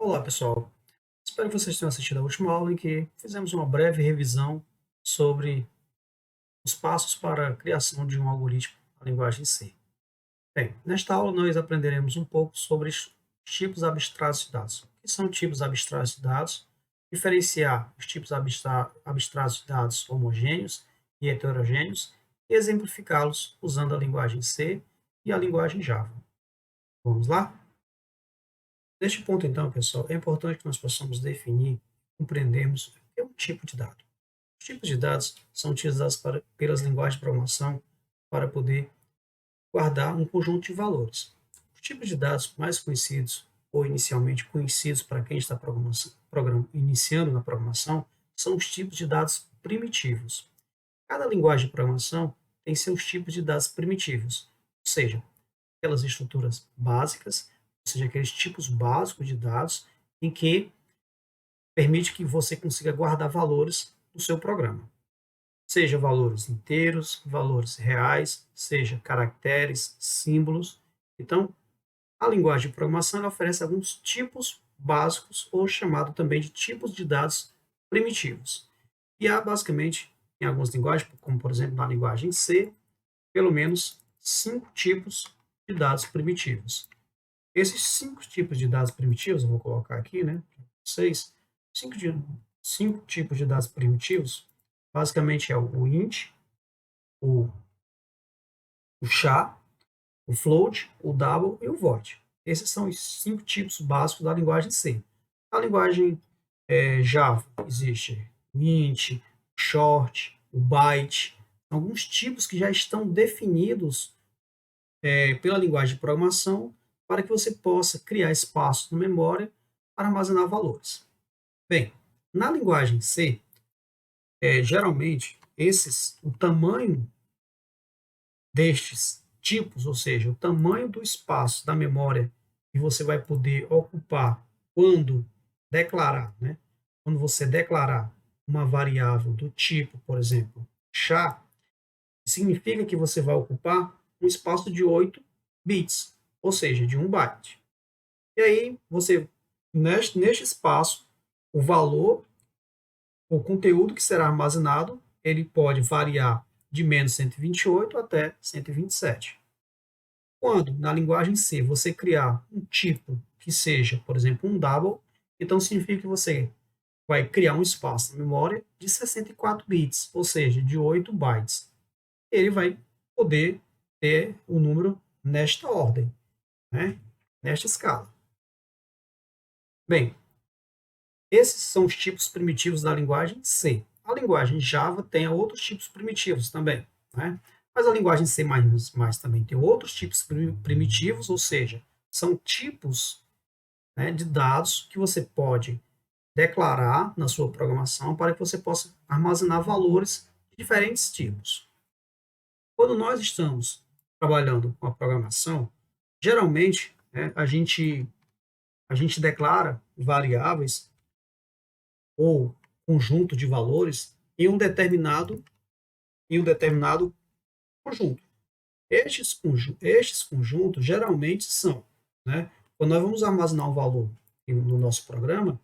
Olá, pessoal. Espero que vocês tenham assistido a última aula em que fizemos uma breve revisão sobre os passos para a criação de um algoritmo na linguagem C. Bem, nesta aula nós aprenderemos um pouco sobre os tipos abstratos de dados. O que são tipos abstratos de dados? Diferenciar os tipos abstratos de dados homogêneos e heterogêneos e exemplificá-los usando a linguagem C e a linguagem Java. Vamos lá? Neste ponto, então, pessoal, é importante que nós possamos definir, compreendermos o que é um tipo de dado. Os tipos de dados são utilizados pelas linguagens de programação para poder guardar um conjunto de valores. Os tipos de dados mais conhecidos, ou inicialmente conhecidos para quem está iniciando na programação, são os tipos de dados primitivos. Cada linguagem de programação tem seus tipos de dados primitivos, ou seja, aquelas estruturas básicas, ou seja, aqueles tipos básicos de dados em que permite que você consiga guardar valores no seu programa. Seja valores inteiros, valores reais, seja caracteres, símbolos. Então, a linguagem de programação ela oferece alguns tipos básicos, ou chamado também de tipos de dados primitivos. E há basicamente, em algumas linguagens, como por exemplo na linguagem C, pelo menos 5 tipos de dados primitivos. Esses 5 tipos de dados primitivos, eu vou colocar aqui, né, para vocês, 5 cinco tipos de dados primitivos, basicamente é o int, o, o char, o float, o double e o void. Esses são os 5 tipos básicos da linguagem C. Na linguagem Java existe o int, o short, o byte, alguns tipos que já estão definidos pela linguagem de programação para que você possa criar espaço na memória para armazenar valores. Bem, na linguagem C, geralmente o tamanho destes tipos, ou seja, o tamanho do espaço da memória que você vai poder ocupar quando declarar, né? Quando você declarar uma variável do tipo, por exemplo, char, significa que você vai ocupar um espaço de 8 bits, ou seja, de 1 byte. E aí, você, neste espaço, o valor, o conteúdo que será armazenado, ele pode variar de menos 128 até 127. Quando, na linguagem C, você criar um tipo que seja, por exemplo, um double, então significa que você vai criar um espaço na memória de 64 bits, ou seja, de 8 bytes. Ele vai poder ter o número nesta ordem, né? Nesta escala. Bem, esses são os tipos primitivos da linguagem C. A linguagem Java tem outros tipos primitivos também, né? Mas a linguagem C++ também tem outros tipos primitivos, ou seja, são tipos, né, de dados que você pode declarar na sua programação para que você possa armazenar valores de diferentes tipos. Quando nós estamos trabalhando com a programação, geralmente, né, a gente declara variáveis ou conjunto de valores em um determinado conjunto. Estes conjuntos geralmente são, né, quando nós vamos armazenar um valor no nosso programa,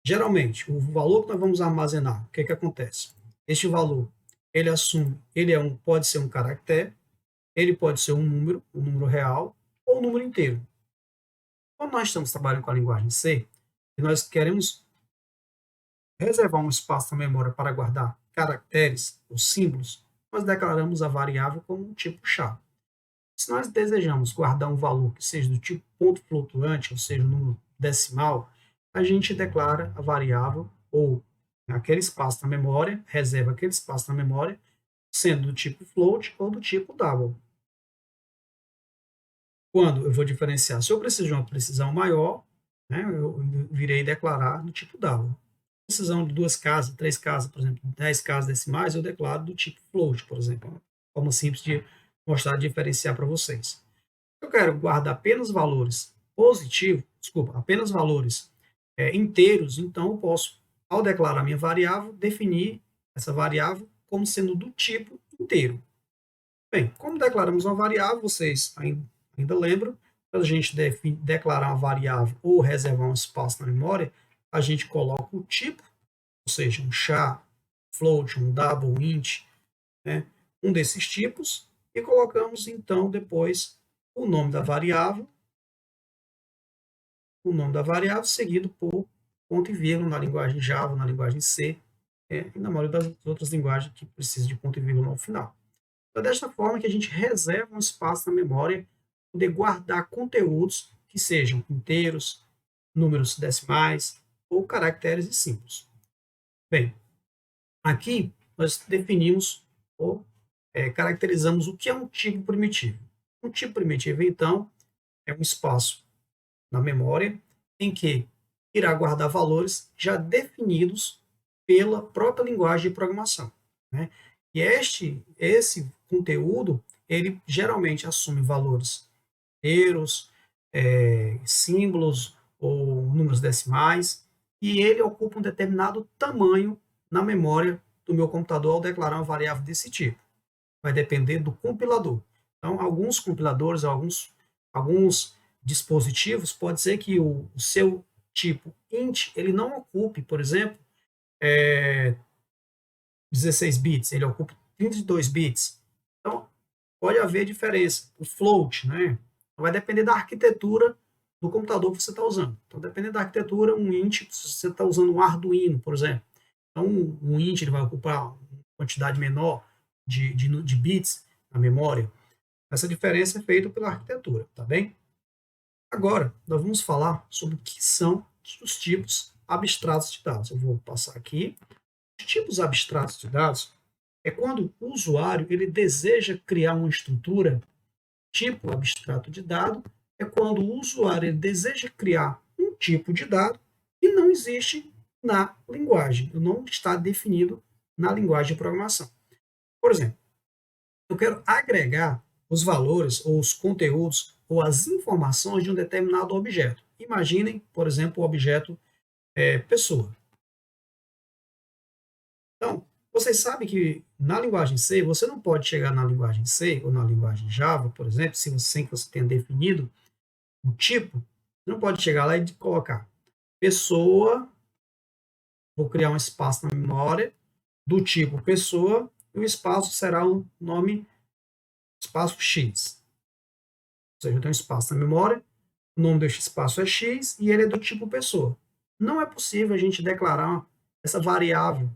geralmente o valor que nós vamos armazenar, o que que acontece? Este valor, pode ser um caractere, ele pode ser um número real ou um número inteiro. Quando nós estamos trabalhando com a linguagem C, e nós queremos reservar um espaço na memória para guardar caracteres ou símbolos, nós declaramos a variável como um tipo chave. Se nós desejamos guardar um valor que seja do tipo ponto flutuante, ou seja, um número decimal, a gente declara a variável ou aquele espaço na memória, reserva aquele espaço na memória, sendo do tipo float ou do tipo double. Quando eu vou diferenciar, se eu preciso de uma precisão maior, né, eu virei declarar do tipo double. Precisão de 2 casas, 3 casas, por exemplo, 10 casas decimais, eu declaro do tipo float, por exemplo. Forma simples de mostrar, diferenciar para vocês. Eu quero guardar apenas valores positivos, desculpa, apenas valores inteiros, então eu posso, ao declarar minha variável, definir essa variável como sendo do tipo inteiro. Bem, como declaramos uma variável, vocês ainda lembram, Para a gente declarar uma variável ou reservar um espaço na memória, a gente coloca o tipo, ou seja, um char, float, um double, int, né, um desses tipos, e colocamos então depois o nome da variável seguido por ponto e vírgula na linguagem Java, na linguagem C, e na maioria das outras linguagens que precisam de ponto e vírgula no final. Então, desta forma que a gente reserva um espaço na memória, poder guardar conteúdos que sejam inteiros, números decimais ou caracteres e símbolos. Bem, aqui nós definimos ou caracterizamos o que é um tipo primitivo. Um tipo primitivo, então, é um espaço na memória em que irá guardar valores já definidos pela própria linguagem de programação, né? E esse conteúdo, ele geralmente assume valores inteiros, símbolos ou números decimais, e ele ocupa um determinado tamanho na memória do meu computador ao declarar uma variável desse tipo. Vai depender do compilador. Então, alguns compiladores, alguns dispositivos, pode ser que o seu tipo int ele não ocupe, por exemplo, 16 bits, ele ocupa 32 bits. Então, pode haver diferença. O float, né? Vai depender da arquitetura do computador que você está usando. Então, dependendo da arquitetura, um int, se você está usando um Arduino, por exemplo, então um int ele vai ocupar uma quantidade menor de bits na memória. Essa diferença é feita pela arquitetura, tá bem? Agora, nós vamos falar sobre o que são os tipos abstratos de dados. Eu vou passar aqui. Os tipos abstratos de dados é quando o usuário ele deseja criar uma estrutura. Tipo abstrato de dado é quando o usuário ele deseja criar um tipo de dado que não existe na linguagem, não está definido na linguagem de programação. Por exemplo, eu quero agregar os valores ou os conteúdos ou as informações de um determinado objeto. Imaginem, por exemplo, o objeto pessoa. Então, vocês sabem que na linguagem C, você não pode chegar na linguagem C ou na linguagem Java, por exemplo, sem que você tenha definido o tipo, você não pode chegar lá e colocar pessoa, vou criar um espaço na memória do tipo pessoa, e o espaço será o nome espaço X. Ou seja, eu tenho um espaço na memória, o nome deste espaço é X e ele é do tipo pessoa. Não é possível a gente declarar essa variável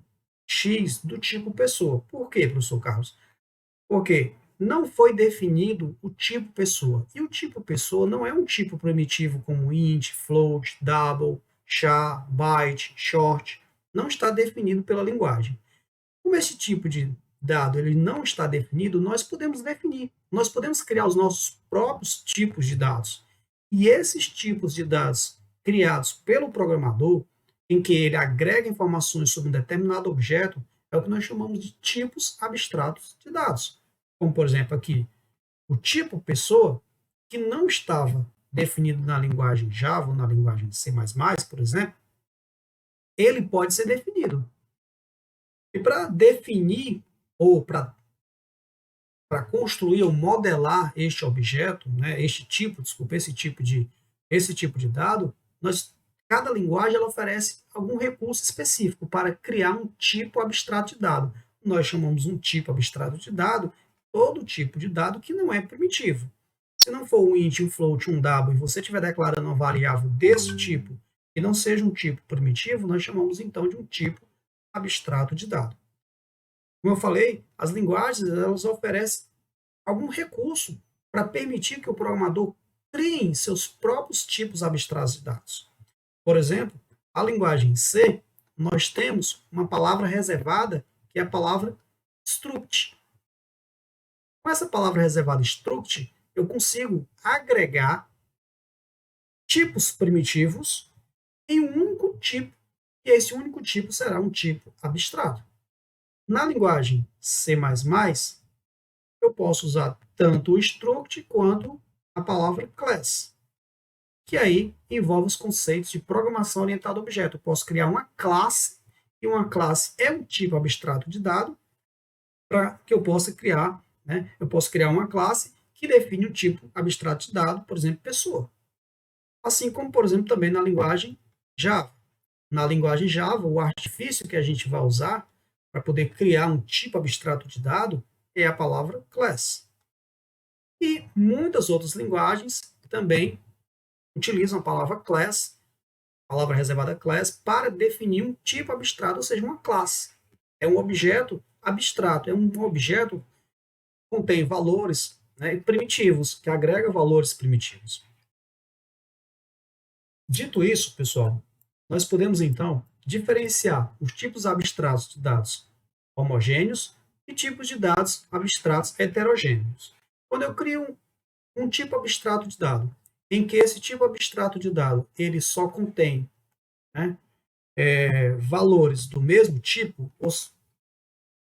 X do tipo pessoa. Por quê, professor Carlos? Porque não foi definido o tipo pessoa. E o tipo pessoa não é um tipo primitivo como int, float, double, char, byte, short. Não está definido pela linguagem. Como esse tipo de dado ele não está definido, nós podemos definir. Nós podemos criar os nossos próprios tipos de dados. E esses tipos de dados criados pelo programador, em que ele agrega informações sobre um determinado objeto, é o que nós chamamos de tipos abstratos de dados. Como, por exemplo, aqui, o tipo pessoa, que não estava definido na linguagem Java ou na linguagem C++, por exemplo, ele pode ser definido. E para definir ou para construir ou modelar este objeto, né, esse tipo de dado, cada linguagem ela oferece algum recurso específico para criar um tipo abstrato de dado. Nós chamamos um tipo abstrato de dado todo tipo de dado que não é primitivo. Se não for um int, um float, um double, e você estiver declarando uma variável desse tipo e não seja um tipo primitivo, nós chamamos então de um tipo abstrato de dado. Como eu falei, as linguagens elas oferecem algum recurso para permitir que o programador crie seus próprios tipos abstratos de dados. Por exemplo, a linguagem C, nós temos uma palavra reservada, que é a palavra struct. Com essa palavra reservada struct, eu consigo agregar tipos primitivos em um único tipo, e esse único tipo será um tipo abstrato. Na linguagem C++, eu posso usar tanto o struct quanto a palavra class, que aí envolve os conceitos de programação orientada a objeto. Eu posso criar uma classe, e uma classe é um tipo abstrato de dado, para que eu possa criar, né? Eu posso criar uma classe que define um tipo abstrato de dado, por exemplo, pessoa. Assim como, por exemplo, também na linguagem Java. Na linguagem Java, o artifício que a gente vai usar para poder criar um tipo abstrato de dado é a palavra class. E muitas outras linguagens também utilizam a palavra class, a palavra reservada class, para definir um tipo abstrato, ou seja, uma classe. É um objeto abstrato, é um objeto que contém valores, né, primitivos, que agrega valores primitivos. Dito isso, pessoal, nós podemos então diferenciar os tipos abstratos de dados homogêneos e tipos de dados abstratos heterogêneos. Quando eu crio um tipo abstrato de dado, em que esse tipo abstrato de dado ele só contém, né, valores do mesmo tipo, os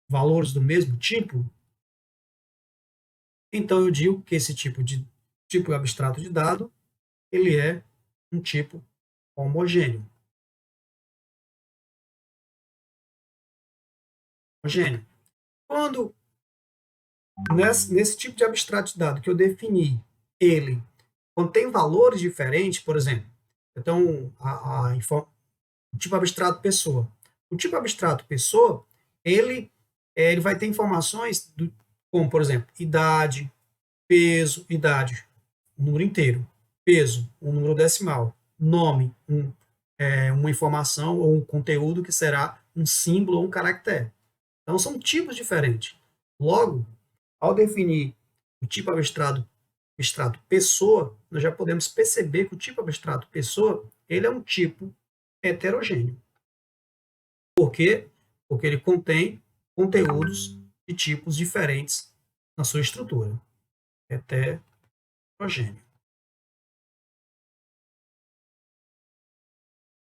valores do mesmo tipo, então eu digo que esse tipo abstrato de dado ele é um tipo homogêneo. Homogêneo. Quando nesse tipo de abstrato de dado que eu defini, ele contém valores diferentes, por exemplo, então o tipo abstrato pessoa. O tipo abstrato pessoa, ele vai ter informações como, por exemplo, idade, peso, idade, um número inteiro, peso, um número decimal, nome, uma informação ou um conteúdo que será um símbolo ou um caractere. Então, são tipos diferentes. Logo, ao definir o tipo abstrato pessoa, nós já podemos perceber que o tipo abstrato pessoa ele é um tipo heterogêneo. Por quê? Porque ele contém conteúdos de tipos diferentes na sua estrutura. Heterogêneo.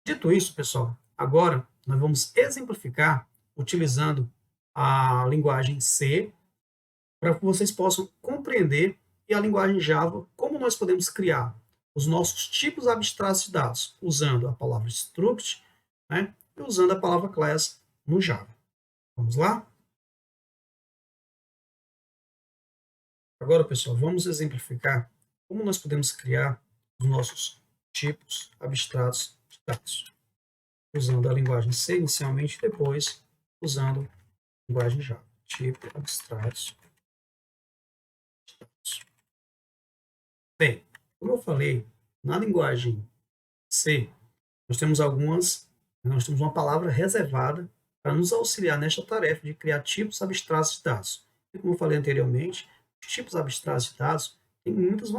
Dito isso, pessoal, agora nós vamos exemplificar utilizando a linguagem C para que vocês possam compreender e a linguagem Java, como nós podemos criar os nossos tipos abstratos de dados, usando a palavra struct, né, e usando a palavra class no Java. Vamos lá? Agora, pessoal, vamos exemplificar como nós podemos criar os nossos tipos abstratos de dados, usando a linguagem C inicialmente e depois usando a linguagem Java. Tipo abstratos de dados. Bem, como eu falei, na linguagem C, nós temos uma palavra reservada para nos auxiliar nesta tarefa de criar tipos abstratos de dados. E como eu falei anteriormente, os tipos abstratos de dados têm muitas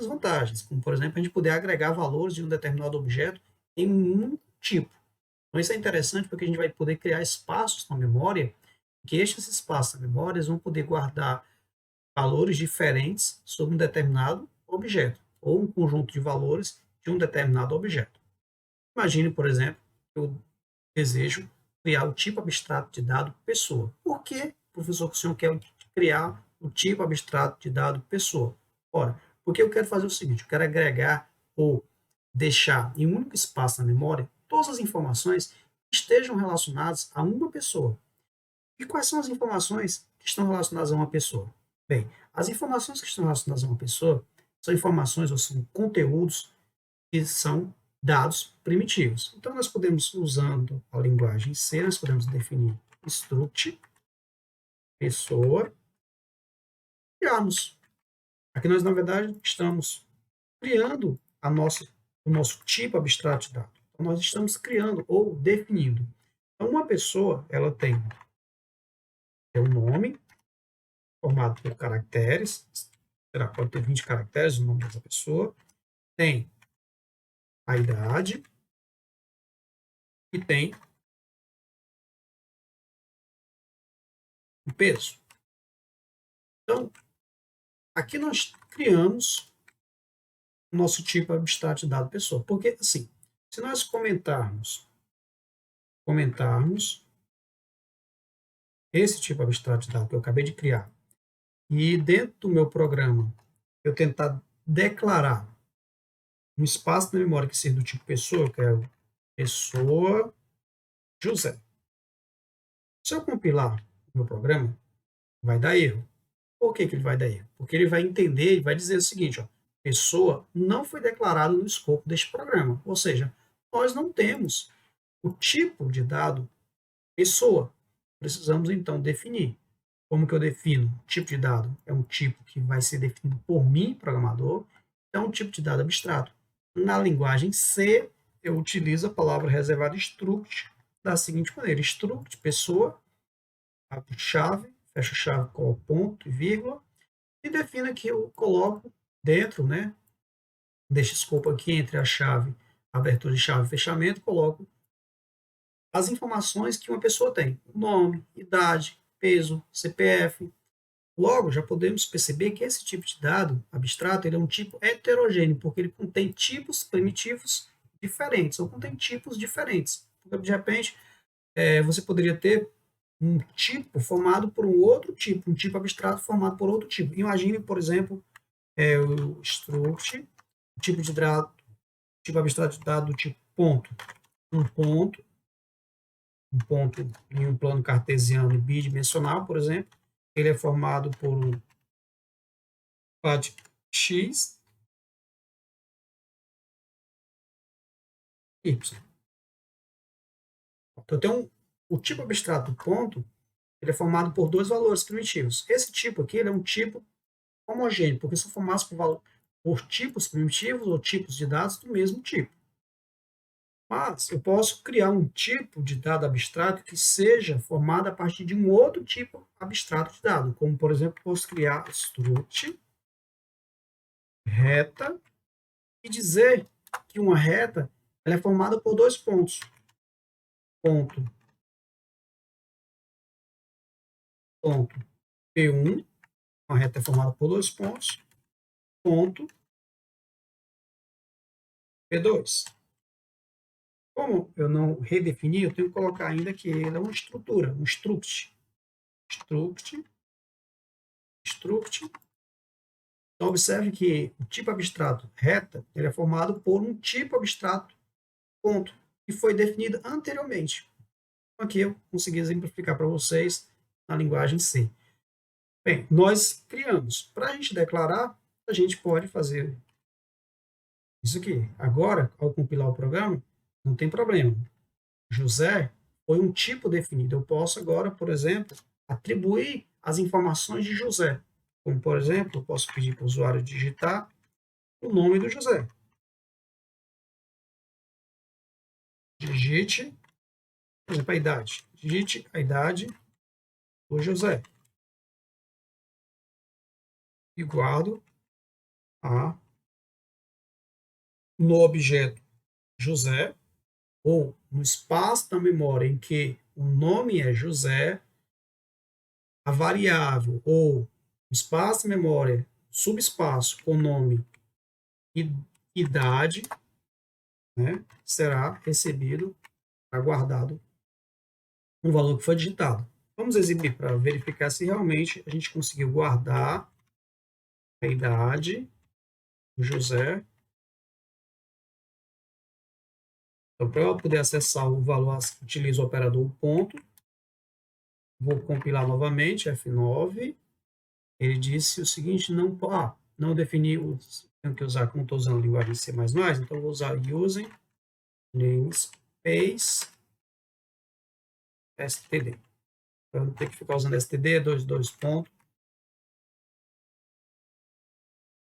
vantagens, como, por exemplo, a gente poder agregar valores de um determinado objeto em um tipo. Então, isso é interessante porque a gente vai poder criar espaços na memória, que estes espaços na memória vão poder guardar valores diferentes sobre um determinado objeto, ou um conjunto de valores de um determinado objeto. Imagine, por exemplo, que eu desejo criar o tipo abstrato de dado pessoa. Por que, professor, que o senhor quer criar o tipo abstrato de dado pessoa? Ora, porque eu quero fazer o seguinte, eu quero agregar ou deixar em um único espaço na memória todas as informações que estejam relacionadas a uma pessoa. E quais são as informações que estão relacionadas a uma pessoa? Bem, as informações que estão relacionadas a uma pessoa são informações ou são conteúdos que são dados primitivos. Então, nós podemos, usando a linguagem C, nós podemos definir struct, pessoa, criarmos. Aqui nós, na verdade, estamos criando o nosso tipo abstrato de dado. Então, nós estamos criando ou definindo. Então, uma pessoa, ela tem um nome, formado por caracteres, pode ter 20 caracteres o nome dessa pessoa, tem a idade e tem o peso. Então, aqui nós criamos o nosso tipo abstrato de dado pessoa. Porque, assim, se nós comentarmos esse tipo abstrato de dado que eu acabei de criar, e dentro do meu programa eu tentar declarar um espaço na memória que seja do tipo pessoa, eu quero pessoa José. Se eu compilar o meu programa, vai dar erro. Por que que ele vai dar erro? Porque ele vai entender e vai dizer o seguinte, ó, pessoa não foi declarado no escopo deste programa. Ou seja, nós não temos o tipo de dado pessoa. Precisamos, então, definir. Como que eu defino? Tipo de dado é um tipo que vai ser definido por mim, programador, é um tipo de dado abstrato. Na linguagem C, eu utilizo a palavra reservada struct da seguinte maneira: struct, pessoa, abre chave, fecha chave, coloco ponto e vírgula, e defino que eu coloco dentro, né, deste escopo aqui, entre a chave, abertura de chave e fechamento, coloco as informações que uma pessoa tem: nome, idade, peso, CPF. Logo, já podemos perceber que esse tipo de dado abstrato ele é um tipo heterogêneo, porque ele contém tipos primitivos diferentes, ou contém tipos diferentes. Porque, de repente, você poderia ter um tipo formado por um outro tipo, um tipo abstrato formado por outro tipo. Imagine, por exemplo, o struct, o tipo de dado, tipo abstrato de dado do tipo ponto. Um ponto em um plano cartesiano bidimensional, por exemplo, ele é formado por um quad x, y. Então, o tipo abstrato do ponto, ele é formado por dois valores primitivos. Esse tipo aqui ele é um tipo homogêneo, porque são formados por tipos primitivos ou tipos de dados do mesmo tipo. Mas eu posso criar um tipo de dado abstrato que seja formado a partir de um outro tipo abstrato de dado, como, por exemplo, posso criar struct reta e dizer que uma reta ela é formada por dois pontos. Ponto, ponto P1, uma reta é formada por dois pontos, ponto P2. Como eu não redefini, eu tenho que colocar ainda que ele é uma estrutura, um struct. Struct, struct. Então, observe que o tipo abstrato reta ele é formado por um tipo abstrato ponto, que foi definido anteriormente. Aqui eu consegui exemplificar para vocês na linguagem C. Bem, nós criamos. Para a gente declarar, a gente pode fazer isso aqui. Agora, ao compilar o programa, não tem problema. José foi um tipo definido. Eu posso agora, por exemplo, atribuir as informações de José. Como, por exemplo, eu posso pedir para o usuário digitar o nome do José. Digite, por exemplo, a idade. Digite a idade do José. E guardo no objeto José, ou no espaço da memória em que o nome é José, a variável ou espaço da memória, subespaço com nome e idade, né, será recebido, aguardado um valor que foi digitado. Vamos exibir para verificar se realmente a gente conseguiu guardar a idade do José. Então, para eu poder acessar o valor, utilizo o operador ponto. Vou compilar novamente, F9. Ele disse o seguinte, não defini, tenho que usar, como estou usando a linguagem C++, então eu vou usar using namespace std. Para não ter que ficar usando std, dois pontos.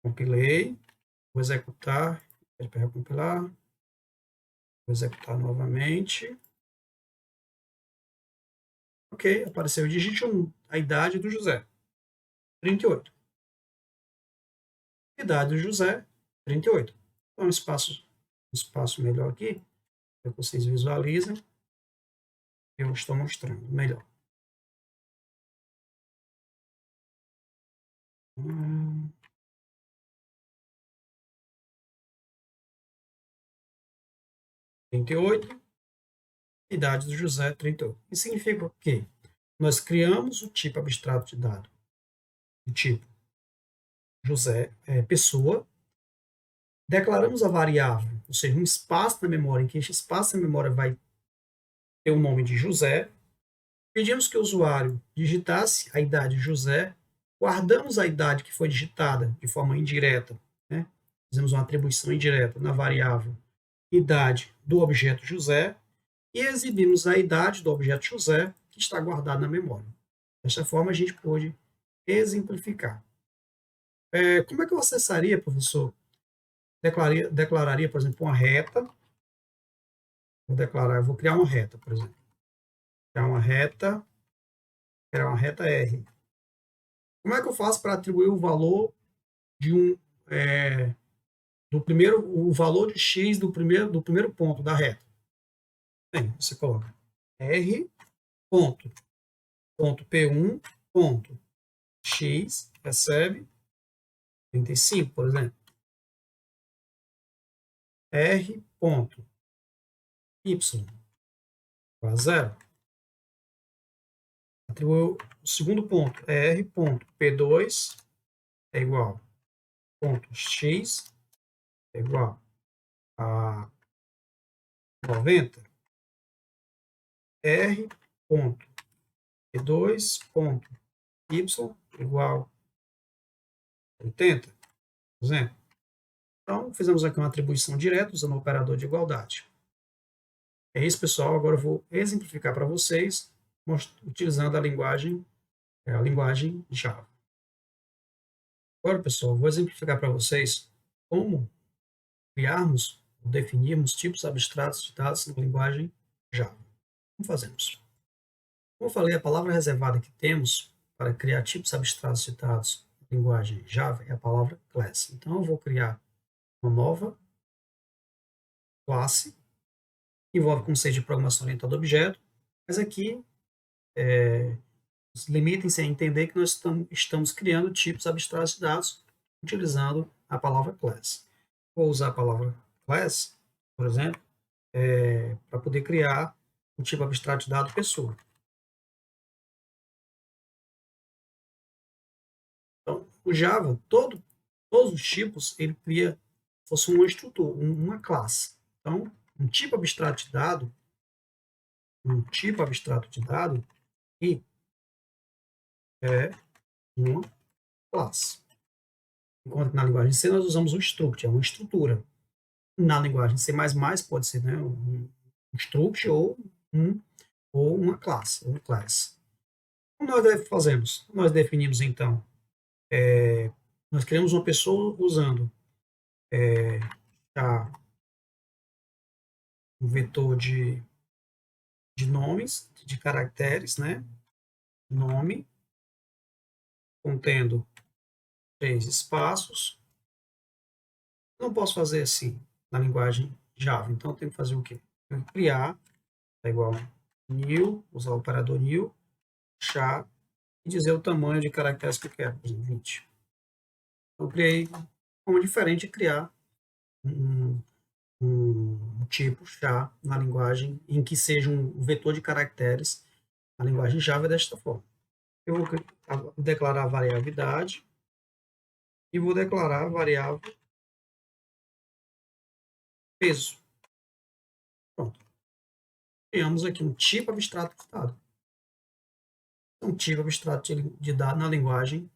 Compilei, vou executar, para recompilar, vou executar novamente. Ok, apareceu, digite a idade do José, 38. Idade do José, 38. Então, um espaço melhor aqui, para que vocês visualizem, eu estou mostrando melhor. 38, idade do José, 38. Isso significa que nós criamos o tipo abstrato de dado, o tipo José, pessoa, declaramos a variável, ou seja, um espaço na memória, em que este espaço na memória vai ter o nome de José, pedimos que o usuário digitasse a idade de José, guardamos a idade que foi digitada de forma indireta, né? Fizemos uma atribuição indireta na variável idade do objeto José e exibimos a idade do objeto José que está guardado na memória. Desta forma, a gente pôde exemplificar. Como é que eu acessaria, professor? Declararia, por exemplo, uma reta. Vou criar uma reta, por exemplo. Criar uma reta R. Como é que eu faço para atribuir o valor de o valor de x do primeiro ponto da reta? Bem, você coloca R ponto, ponto P1 ponto x recebe 35, por exemplo. R ponto y igual a 0. Atribuiu o segundo ponto, R ponto P2 é igual ponto x é igual a 90. R ponto P2 ponto y igual a 80, por exemplo. Então, fizemos aqui uma atribuição direta usando o operador de igualdade. É isso, pessoal. Agora eu vou exemplificar para vocês utilizando a linguagem Java. Agora, pessoal, eu vou exemplificar para vocês como criarmos ou definirmos tipos abstratos de dados na linguagem Java. Como fazemos? Como eu falei, a palavra reservada que temos para criar tipos abstratos de dados na linguagem Java é a palavra class. Então, eu vou criar uma nova classe, que envolve conceito de programação orientada a objeto, mas aqui limitem-se a entender que nós estamos criando tipos abstratos de dados utilizando a palavra class. Vou usar a palavra class, por exemplo, para poder criar um tipo abstrato de dado pessoa. Então, o Java, todos os tipos, ele cria fosse uma estrutura, uma classe. Então, um tipo abstrato de dado e é uma classe. Enquanto que na linguagem C nós usamos o struct, é uma estrutura. Na linguagem C++ pode ser, né, um struct ou uma classe, uma class. Como nós fazemos? Nós definimos, então, nós criamos uma pessoa usando um vetor de nomes, de caracteres, né? Nome, contendo 3 espaços. Não posso fazer assim na linguagem Java, então eu tenho que fazer o quê? Tenho que criar, é igual a new, usar o operador new, char, e dizer o tamanho de caracteres que eu quero, por exemplo, 20. Eu criei uma diferente de criar um tipo char na linguagem em que seja um vetor de caracteres. A linguagem Java é desta forma. Eu vou declarar a variável idade e vou declarar a variável peso. Pronto. Criamos aqui um tipo abstrato de dado. Um tipo abstrato de dado na linguagem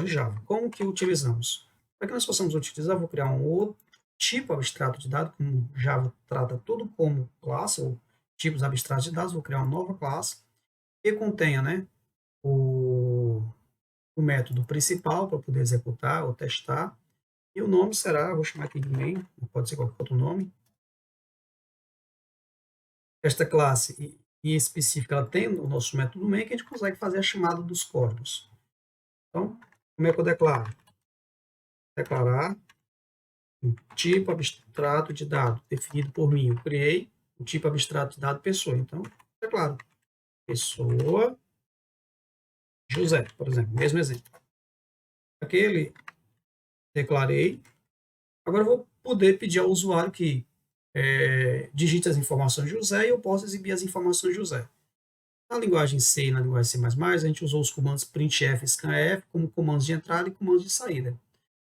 Java. Como que utilizamos? Para que nós possamos utilizar, vou criar um outro tipo abstrato de dado, como Java trata tudo como classe, ou tipos abstratos de dados, vou criar uma nova classe que contenha, né, o método principal para poder executar ou testar, e o nome será, vou chamar aqui de main, pode ser qualquer outro nome. Esta classe em específico, ela tem o nosso método main, que a gente consegue fazer a chamada dos códigos. Então, como é que eu declaro? Declarar um tipo abstrato de dado definido por mim. Eu criei um tipo abstrato de dado pessoa. Então, declaro pessoa José, por exemplo, mesmo exemplo. Aquele declarei. Agora eu vou poder pedir ao usuário que digite as informações de José e eu posso exibir as informações de José. Na linguagem C e na linguagem C++, a gente usou os comandos printf e scanf como comandos de entrada e comandos de saída.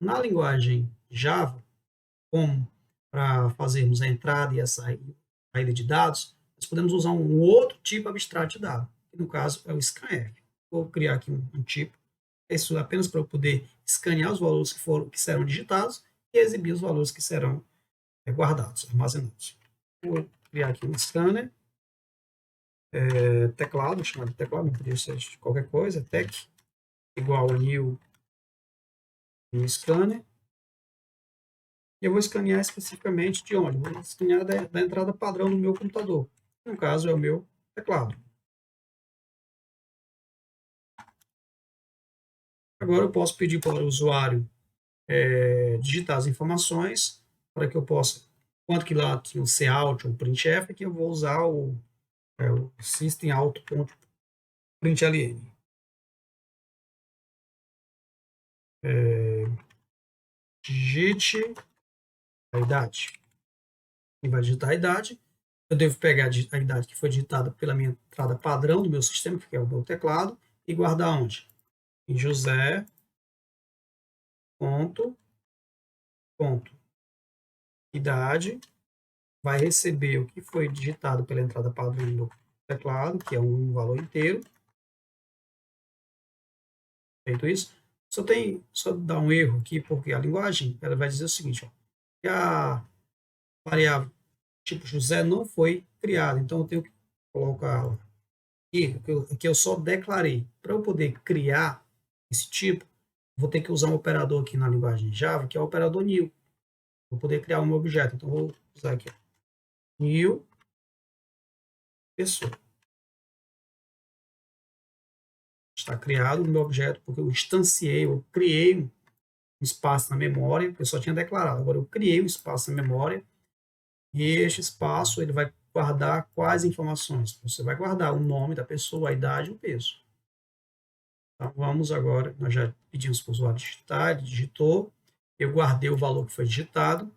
Na linguagem Java, como para fazermos a entrada e a saída de dados, nós podemos usar um outro tipo abstrato de dado, que no caso é o scanf. Vou criar aqui um tipo Isso apenas para eu poder escanear os valores que serão digitados e exibir os valores que serão guardados, armazenados. Vou criar aqui um scanner, teclado, chamado de teclado, não podia ser qualquer coisa, tech, igual a new scanner. E eu vou escanear especificamente de onde? Vou escanear da entrada padrão do meu computador. No caso, é o meu teclado. Agora eu posso pedir para o usuário digitar as informações para que eu possa, enquanto que lá tinha o cout ou printf, aqui eu vou usar o systemout.println. Digite a idade. E vai digitar a idade. Eu devo pegar a idade que foi digitada pela minha entrada padrão do meu sistema, que é o meu teclado, e guardar onde? Em José, ponto, idade, vai receber o que foi digitado pela entrada padrão do meu teclado, que é um valor inteiro. Feito isso, só dá um erro aqui, porque a linguagem ela vai dizer o seguinte, ó, que a variável tipo José não foi criada, então eu tenho que colocar aqui, que eu só declarei. Para eu poder criar esse tipo, vou ter que usar um operador aqui na linguagem Java, que é o operador new. Vou poder criar um objeto, então vou usar aqui, ó, new pessoa. Está criado no meu objeto, porque eu instanciei, eu criei um espaço na memória, eu só tinha declarado. Agora eu criei um espaço na memória e este espaço ele vai guardar quais informações? Você vai guardar o nome da pessoa, a idade e o peso. Então vamos agora, nós já pedimos para o usuário digitar, ele digitou, eu guardei o valor que foi digitado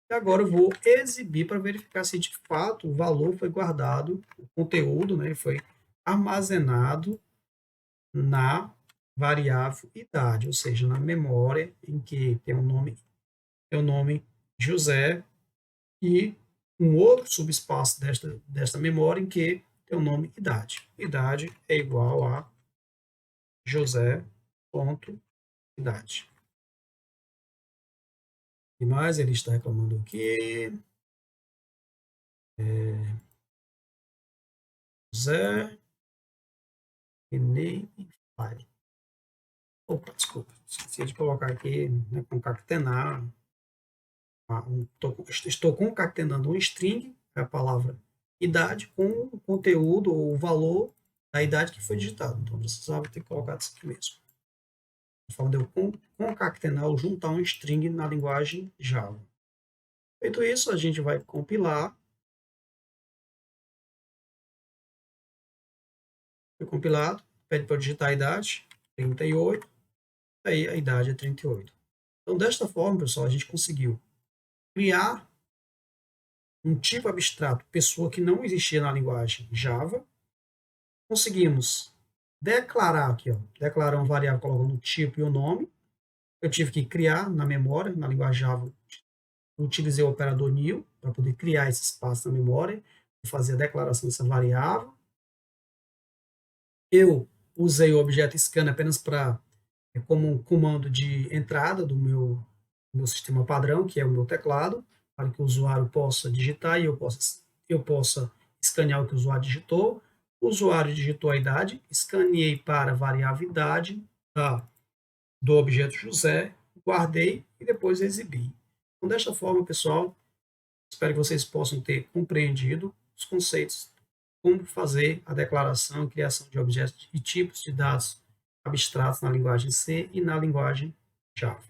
e agora eu vou exibir para verificar se de fato o valor foi guardado, o conteúdo, né, foi armazenado na variável idade, ou seja, na memória em que tem o nome José e um outro subespaço desta memória em que tem o nome idade. Idade é igual a José.idade. E mais ele está reclamando aqui. José e name file. Opa, desculpa. Esqueci de colocar aqui, né, concatenar. Estou concatenando um string, é a palavra idade, com o conteúdo ou o valor da idade que foi digitado. Então, precisava ter colocado isso aqui mesmo. A forma de eu concatenar ou juntar um string na linguagem Java. Feito isso, a gente vai compilar. Foi compilado, pede para eu digitar a idade, 38, aí a idade é 38. Então, desta forma, pessoal, a gente conseguiu criar um tipo abstrato, pessoa que não existia na linguagem Java. Conseguimos declarar aqui, ó, declarar uma variável colocando o tipo e o nome. Eu tive que criar na memória, na linguagem Java, utilizei o operador new para poder criar esse espaço na memória e fazer a declaração dessa variável. Eu usei o objeto scan apenas para como um comando de entrada do meu sistema padrão, que é o meu teclado, para que o usuário possa digitar e eu possa escanear o que o usuário digitou. O usuário digitou a idade, escaneei para a variável idade do objeto José, guardei e depois exibi. Então, desta forma, pessoal, espero que vocês possam ter compreendido os conceitos, como fazer a declaração e criação de objetos e tipos de dados abstratos na linguagem C e na linguagem Java.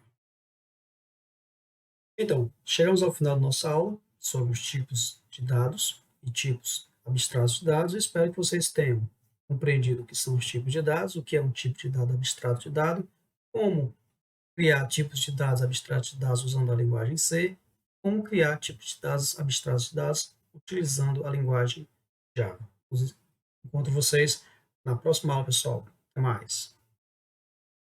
Então, chegamos ao final da nossa aula sobre os tipos de dados e tipos abstratos de dados. Eu espero que vocês tenham compreendido o que são os tipos de dados, o que é um tipo de dado abstrato de dado, como criar tipos de dados abstratos de dados usando a linguagem C, como criar tipos de dados abstratos de dados utilizando a linguagem Java. Encontro vocês na próxima aula, pessoal. Até mais.